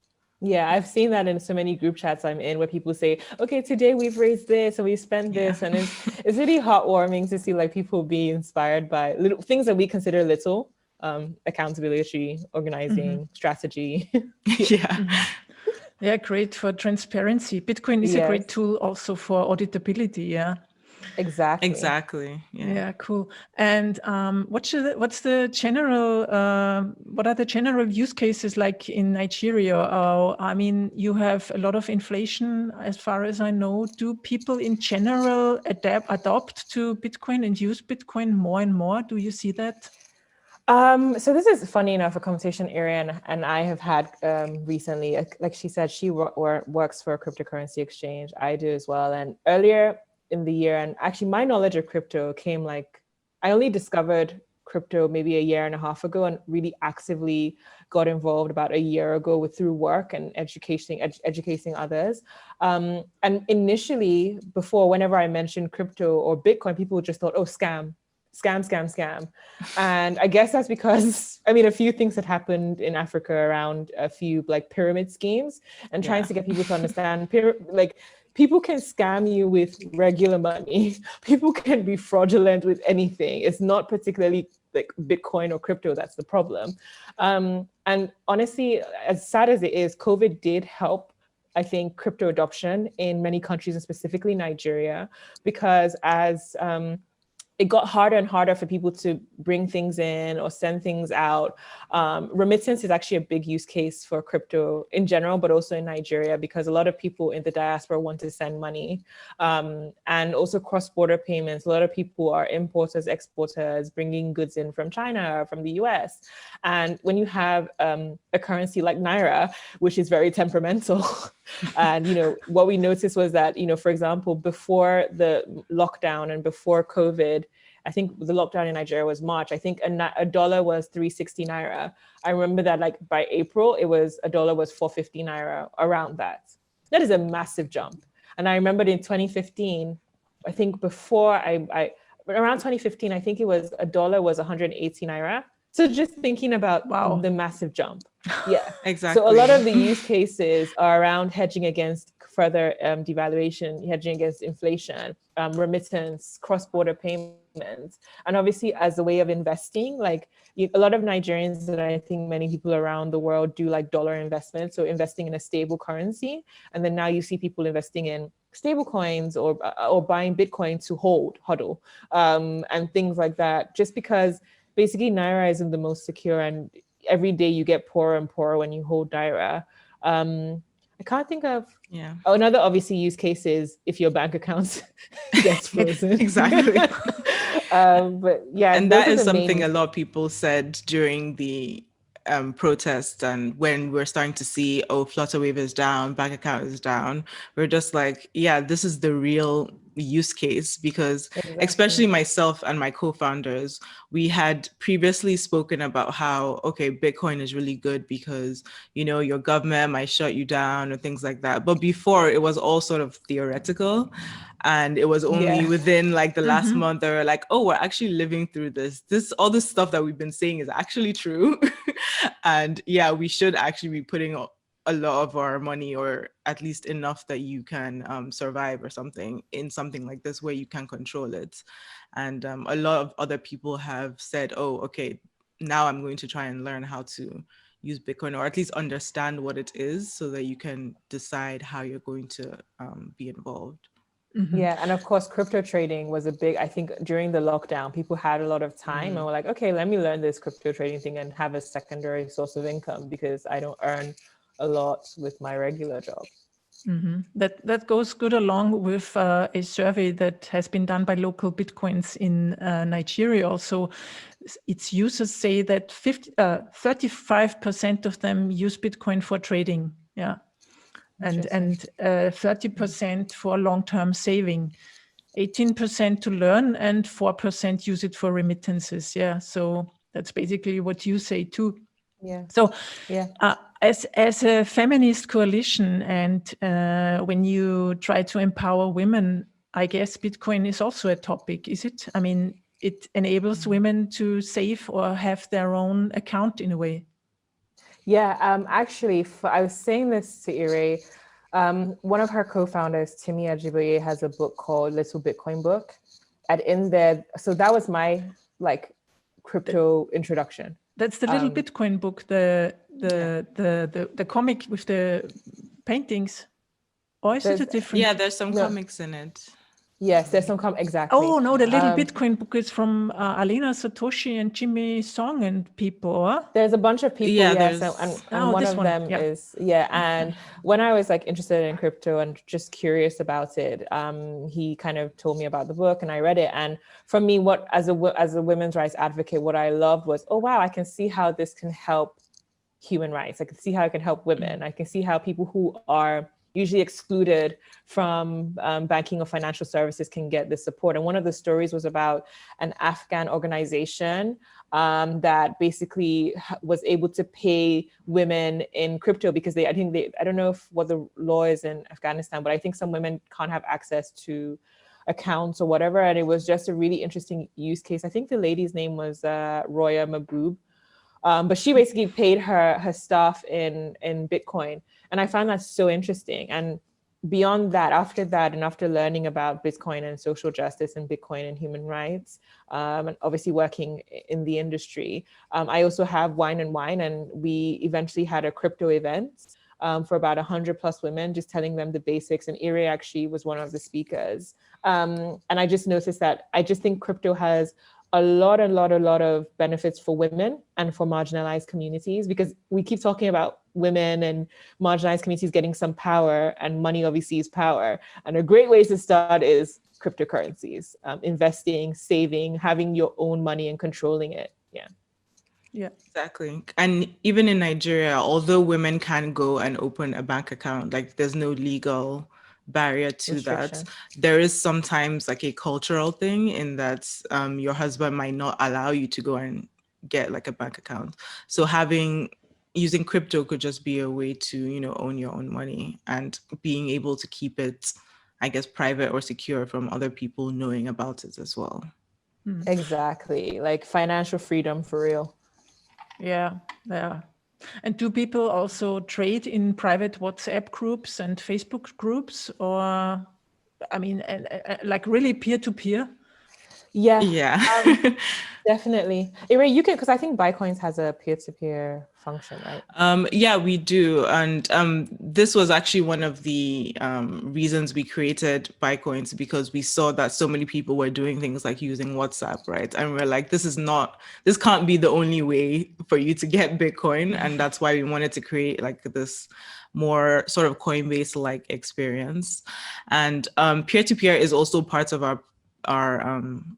Yeah, I've seen that in so many group chats I'm in, where people say, okay, today we've raised this and we spent this. And it's really heartwarming to see like people be inspired by little things that we consider little, accountability, organizing, strategy. Yeah, great for transparency. Bitcoin is a great Yes, tool also for auditability. Yeah. exactly. Yeah, cool. And what are the general use cases like in Nigeria? I mean, you have a lot of inflation, as far as I know. Do people in general adopt to Bitcoin and use Bitcoin more and more? Do you see that? So this is funny enough, a conversation Ariane and I have had recently. Like she said, she works for a cryptocurrency exchange. I do as well. And earlier in the year, and actually my knowledge of crypto came I only discovered crypto maybe a year and a half ago and really actively got involved about a year ago through work and educating others. And initially, before, whenever I mentioned crypto or Bitcoin, people just thought, oh, scam. And I guess that's because, I mean, a few things had happened in Africa around a few like pyramid schemes and trying to get people to understand, people can scam you with regular money. People can be fraudulent with anything. It's not particularly like Bitcoin or crypto that's the problem. And honestly, as sad as it is, COVID did help, I think, crypto adoption in many countries, and specifically Nigeria, because as it got harder and harder for people to bring things in or send things out. Remittance is actually a big use case for crypto in general, but also in Nigeria, because a lot of people in the diaspora want to send money. And also cross-border payments. A lot of people are importers, exporters, bringing goods in from China or from the US. And when you have a currency like Naira, which is very temperamental, and, what we noticed was that, for example, before the lockdown and before COVID, I think the lockdown in Nigeria was March. I think a dollar was 360 Naira. I remember that by April, a dollar was 450 Naira, around that. That is a massive jump. And I remembered in 2015, I think around 2015, I think a dollar was 180 Naira. So just thinking about the massive jump. Yeah, exactly. So a lot of the use cases are around hedging against further devaluation, hedging against inflation, remittance, cross-border payments, and obviously as a way of investing. A lot of Nigerians, and I think many people around the world, do dollar investments, so investing in a stable currency. And then now you see people investing in stable coins or buying Bitcoin to hodl, and things like that, just because basically Naira isn't the most secure, and every day you get poorer and poorer when you hold Naira. I can't think of another obviously use case is if your bank account gets frozen. Exactly. But yeah, and that is something a lot of people said during the protests, and when we're starting to see, Flutterwave is down, bank account is down, we're just like, yeah, this is the real use case, because especially myself and my co-founders, we had previously spoken about how, okay, Bitcoin is really good because, your government might shut you down or things like that. But before, it was all sort of theoretical. And it was only within the last month they were like, oh, we're actually living through all this stuff that we've been saying is actually true. And yeah, we should actually be putting a lot of our money, or at least enough that you can survive or something, in something like this where you can control it. And a lot of other people have said, oh, okay, now I'm going to try and learn how to use Bitcoin, or at least understand what it is, so that you can decide how you're going to be involved. Mm-hmm. Yeah, and of course, crypto trading was a big, I think during the lockdown, people had a lot of time and were like, okay, let me learn this crypto trading thing and have a secondary source of income, because I don't earn a lot with my regular job. Mm-hmm. That goes good along with a survey that has been done by local Bitcoins in Nigeria. Also, its users say that 35% of them use Bitcoin for trading. Yeah. And 30% for long-term saving, 18% to learn, and 4% use it for remittances. Yeah, so that's basically what you say too. Yeah. So, as a feminist coalition, and when you try to empower women, I guess Bitcoin is also a topic, is it? I mean, it enables women to save or have their own account in a way. Yeah, actually, I was saying this to Ire. One of her co-founders, Timi Ajiboye, has a book called Little Bitcoin Book. And in there, so that was my crypto introduction. That's the Little Bitcoin book, the comic with the paintings? Or is it a different? Yeah, there's some No. comics in it. Yes, there's some exactly. Oh no, the little Bitcoin book is from Alina Satoshi and Jimmy Song and people. Huh? There's a bunch of people, Yeah, yes, there's and one this of one, them yeah. is and when I was like interested in crypto and just curious about it, he kind of told me about the book and I read it, and for me, what as a women's rights advocate, what I loved was, oh wow, I can see how this can help human rights. I can see how it can help women. I can see how people who are usually excluded from banking or financial services can get this support. And one of the stories was about an Afghan organization that basically was able to pay women in crypto because I don't know what the law is in Afghanistan, but I think some women can't have access to accounts or whatever. And it was just a really interesting use case. I think the lady's name was Roya Maboob. But she basically paid her staff in Bitcoin. And I found that so interesting. And beyond that, after learning about Bitcoin and social justice and Bitcoin and human rights, and obviously working in the industry, I also have Wine and Wine, and we eventually had a crypto event for about 100 plus women, just telling them the basics. And Ire actually was one of the speakers. And I just noticed that I just think crypto has a lot of benefits for women and for marginalized communities, because we keep talking about women and marginalized communities getting some power, and money obviously is power. And a great way to start is cryptocurrencies, investing, saving, having your own money and controlling it. Yeah. Exactly. And even in Nigeria, although women can go and open a bank account, like there's no legal barrier to that, there is sometimes like a cultural thing in that your husband might not allow you to go and get like a bank account. So using crypto could just be a way to, own your own money and being able to keep it, I guess, private or secure from other people knowing about it as well. Exactly. Like financial freedom for real. Yeah. And do people also trade in private WhatsApp groups and Facebook groups, or, I mean, like really peer-to-peer? Yeah. Definitely. Ira, you can, because I think Bitcoins has a peer-to-peer function, right? Yeah, we do. And this was actually one of the reasons we created Bitcoins, because we saw that so many people were doing things like using WhatsApp, right? And we're like, this can't be the only way for you to get Bitcoin. And that's why we wanted to create like this more sort of Coinbase-like experience. And peer-to-peer is also part of our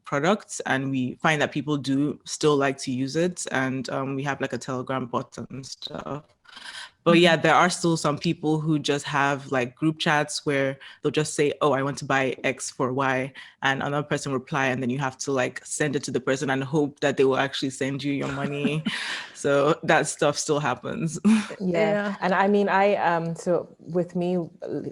products, and we find that people do still like to use it, and we have like a Telegram bot and stuff. But yeah, there are still some people who just have like group chats where they'll just say, oh, I want to buy X for Y, and another person reply, and then you have to like send it to the person and hope that they will actually send you your money. So that stuff still happens. Yeah. And I mean, so with me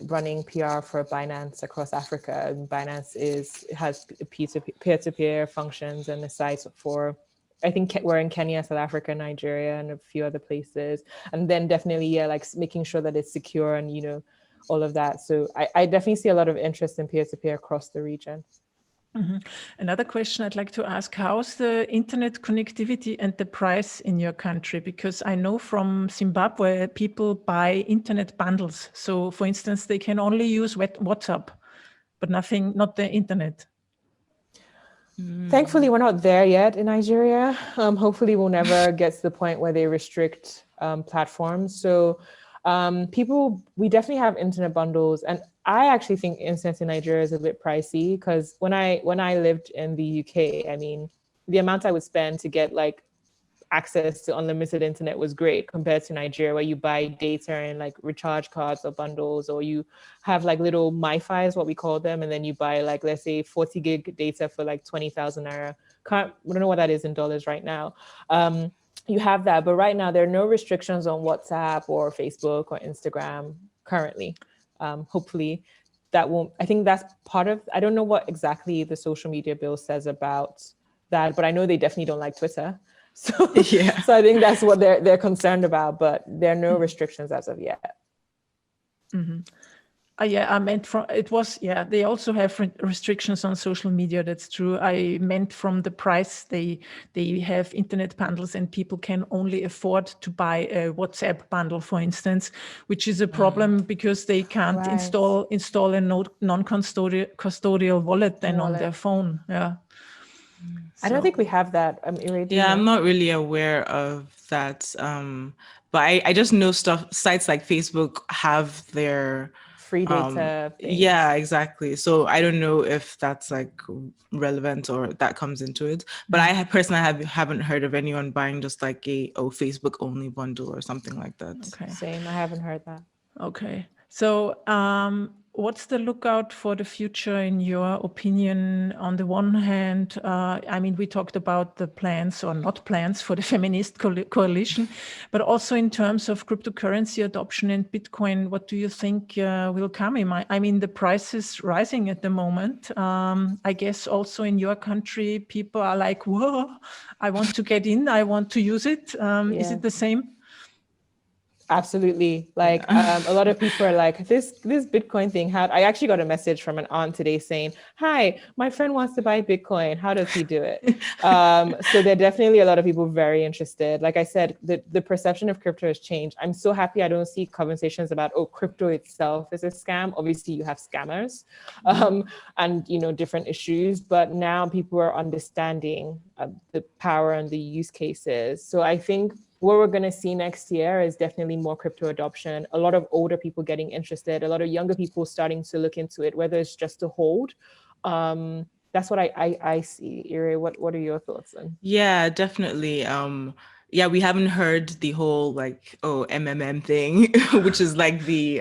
running PR for Binance across Africa, Binance has peer-to-peer functions and the sites for, I think we're in Kenya, South Africa, Nigeria, and a few other places. And then definitely, like making sure that it's secure and, all of that. So I definitely see a lot of interest in peer-to-peer across the region. Another question I'd like to ask, how's the internet connectivity and the price in your country? Because I know from Zimbabwe, people buy internet bundles. So for instance, they can only use WhatsApp, but not the internet. Thankfully, we're not there yet in Nigeria. Hopefully we'll never get to the point where they restrict platforms. So we definitely have internet bundles. And I actually think internet in Nigeria is a bit pricey, because when I lived in the UK, I mean, the amount I would spend to get like access to unlimited internet was great compared to Nigeria, where you buy data and like recharge cards or bundles, or you have like little MiFi is what we call them, and then you buy like, let's say 40 gig data for like 20,000 naira. I don't know what that is in dollars right now. You have that, but right now there are no restrictions on WhatsApp or Facebook or Instagram currently. Hopefully that won't, I think that's part of, I don't know what exactly the social media bill says about that, but I know they definitely don't like Twitter. So, yeah. So I think that's what they're concerned about, but there are no restrictions as of yet. Yeah, I meant from it was, yeah, they also have restrictions on social media. That's true. I meant from the price. They have internet bundles and people can only afford to buy a WhatsApp bundle, for instance, which is a problem because they can't install a non-custodial wallet then on their phone. Yeah. I don't think we have that. Iri, do you Yeah, I'm know? not really aware of that. But I just know sites like Facebook have their Free data things. yeah, exactly. So I don't know if that's like relevant or that comes into it. But I personally haven't heard of anyone buying just like a Facebook only bundle or something like that. Okay. Same. I haven't heard that. Okay. So, what's the lookout for the future in your opinion? On the one hand, I mean, we talked about the plans or not plans for the Feminist coalition, but also in terms of cryptocurrency adoption and Bitcoin, what do you think will come? I mean, the price is rising at the moment. I guess also in your country, people are like, whoa, I want to get in, I want to use it. Is it the same? Absolutely. Like a lot of people are like, this Bitcoin thing, I actually got a message from an aunt today saying, hi, my friend wants to buy Bitcoin. How does he do it? So there are definitely a lot of people very interested. Like I said, the perception of crypto has changed. I'm so happy I don't see conversations about, oh, crypto itself is a scam. Obviously you have scammers and, you know, different issues, but now people are understanding the power and the use cases. So I think what we're going to see next year is definitely more crypto adoption, a lot of older people getting interested, a lot of younger people starting to look into it, whether it's just to hold. That's what I see. Iri, what are your thoughts on? Yeah, definitely. Yeah, we haven't heard the whole like, oh, MMM thing, which is like the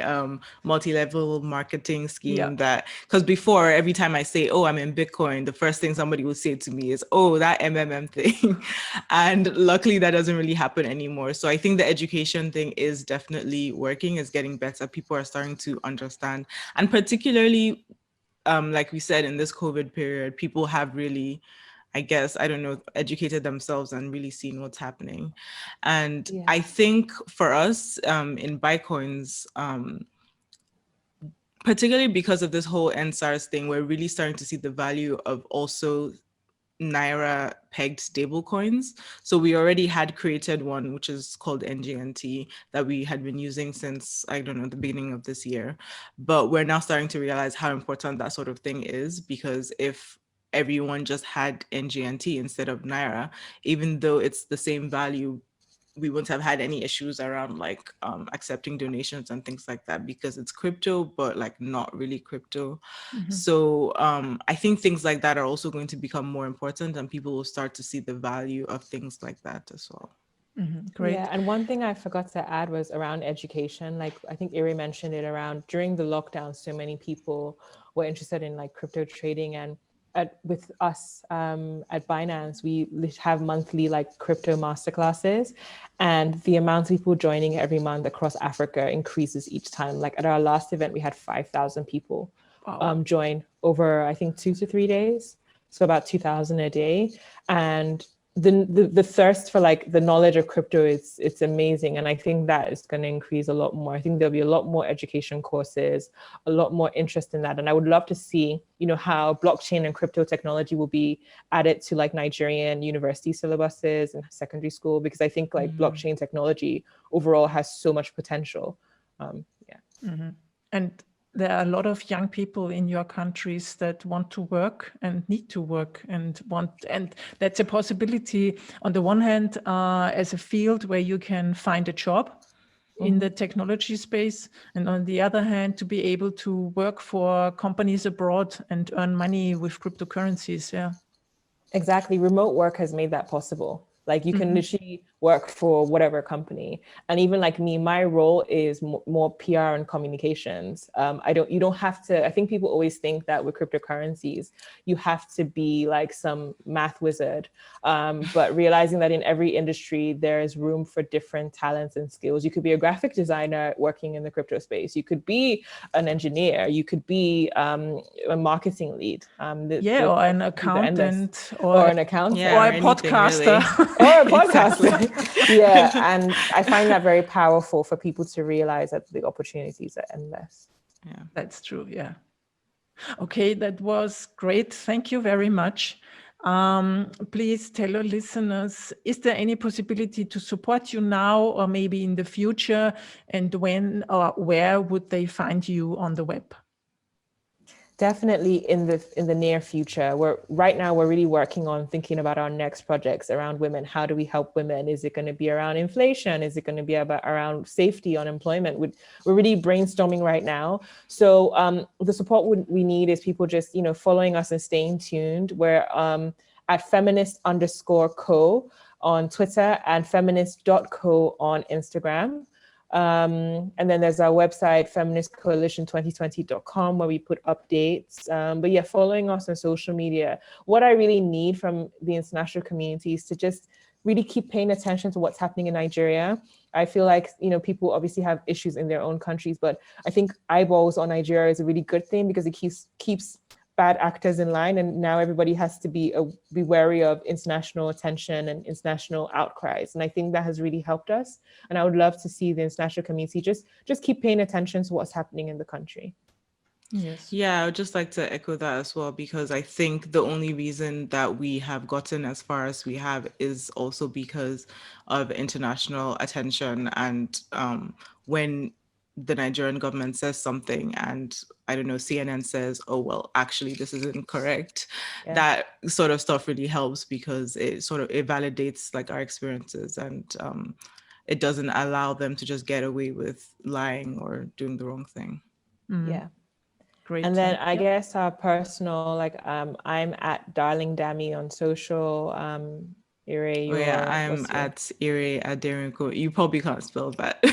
multi-level marketing scheme that, because before every time I say, oh, I'm in Bitcoin, the first thing somebody will say to me is, oh, that MMM thing. And luckily that doesn't really happen anymore. So I think the education thing is definitely working, is getting better. People are starting to understand. And particularly, like we said, in this COVID period, people have really, I guess, I don't know, educated themselves and really seen what's happening. And I think for us in Bitcoins, particularly because of this whole Sars thing, we're really starting to see the value of also Naira pegged stable coins. So we already had created one, which is called NGNT, that we had been using since, I don't know, the beginning of this year. But we're now starting to realize how important that sort of thing is, because if everyone just had NGNT instead of Naira, even though it's the same value, we wouldn't have had any issues around like accepting donations and things like that, because it's crypto, but like not really crypto. So I think things like that are also going to become more important, and people will start to see the value of things like that as well. Great. Yeah, and one thing I forgot to add was around education. Like I think Iri mentioned it around during the lockdown, so many people were interested in like crypto trading, and with us at Binance, we have monthly like crypto masterclasses, and the amount of people joining every month across Africa increases each time. Like at our last event, we had 5,000 people join over, I think, 2 to 3 days. So about 2,000 a day. And the thirst for like the knowledge of crypto it's amazing, and I think that is going to increase a lot more. I think there'll be a lot more education courses, a lot more interest in that, and I would love to see, you know, how blockchain and crypto technology will be added to like Nigerian university syllabuses and secondary school, because I think like blockchain technology overall has so much potential. And there are a lot of young people in your countries that want to work and need to work and that's a possibility on the one hand as a field where you can find a job in the technology space, and on the other hand to be able to work for companies abroad and earn money with cryptocurrencies. Exactly. Remote work has made that possible. Like you can literally work for whatever company. And even like me, my role is more PR and communications. You don't have to, I think people always think that with cryptocurrencies, you have to be like some math wizard. But realizing that in every industry, there is room for different talents and skills. You could be a graphic designer working in the crypto space. You could be an engineer. You could be a marketing lead. Or an accountant or an accountant. Or a podcaster. Really. Or a podcaster. Yeah, and I find that very powerful for people to realize that the opportunities are endless. Yeah. That's true. Yeah. Okay, that was great. Thank you very much. Please tell our listeners, is there any possibility to support you now or maybe in the future? And when or where would they find you on the web? Definitely in the near future. Right now we're really working on thinking about our next projects around women. How do we help women? Is it going to be around inflation? Is it going to be around safety, unemployment? We're really brainstorming right now. So the support we need is people just following us and staying tuned. We're at feminist_co on Twitter and feminist.co on Instagram. And then there's our website, feministcoalition2020.com, where we put updates. But yeah, following us on social media. What I really need from the international community is to just really keep paying attention to what's happening in Nigeria. I feel like, people obviously have issues in their own countries, but I think eyeballs on Nigeria is a really good thing because it keeps bad actors in line, and now everybody has to be wary of international attention and international outcries, and I think that has really helped us, and I would love to see the international community just keep paying attention to what's happening in the country. Yes. Yeah, I would just like to echo that as well, because I think the only reason that we have gotten as far as we have is also because of international attention. And when the Nigerian government says something and, I don't know, CNN says, oh, well, actually, this is incorrect, Yeah. that sort of stuff really helps because it validates like our experiences, and it doesn't allow them to just get away with lying or doing the wrong thing. Yeah. Great. And then I guess our personal, I'm at Darling Dammy on social. Ire, Oh yeah, I'm at Ire Aderinko. You probably can't spell that, but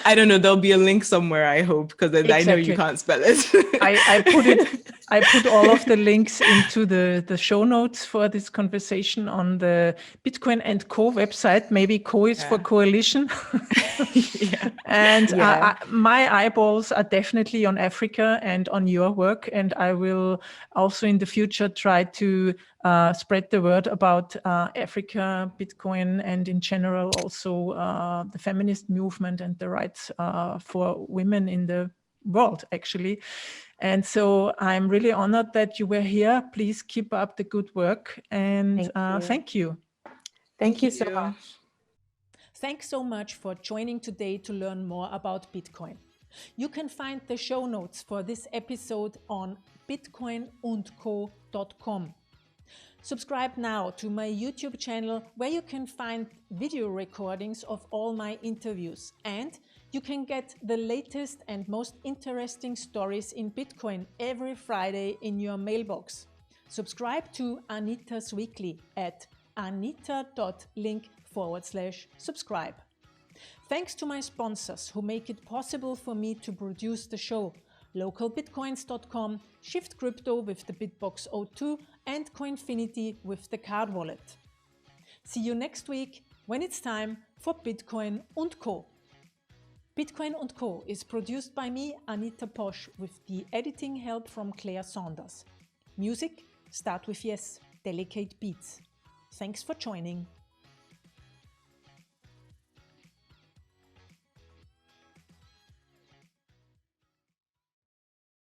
I don't know. There'll be a link somewhere, I hope, because I know you can't spell it. I put all of the links into the show notes for this conversation on the Bitcoin & Co website. Maybe Co is for coalition. Yeah. And my eyeballs are definitely on Africa and on your work. And I will also in the future try to spread the word about Africa, Bitcoin, and in general also the feminist movement and the rights for women in the world, actually. And so I'm really honored that you were here. Please keep up the good work, and thank you. Thank you so much. Thanks so much for joining today to learn more about Bitcoin. You can find the show notes for this episode on bitcoinundco.com. Subscribe now to my YouTube channel, where you can find video recordings of all my interviews, and you can get the latest and most interesting stories in Bitcoin every Friday in your mailbox. Subscribe to Anita's Weekly at anita.link/subscribe. Thanks to my sponsors who make it possible for me to produce the show: localbitcoins.com, Shift Crypto with the Bitbox 02, and Coinfinity with the card wallet. See you next week when it's time for Bitcoin & Co. Bitcoin & Co is produced by me, Anita Posch, with the editing help from Claire Saunders. Music: Start With Yes, Delicate Beats. Thanks for joining.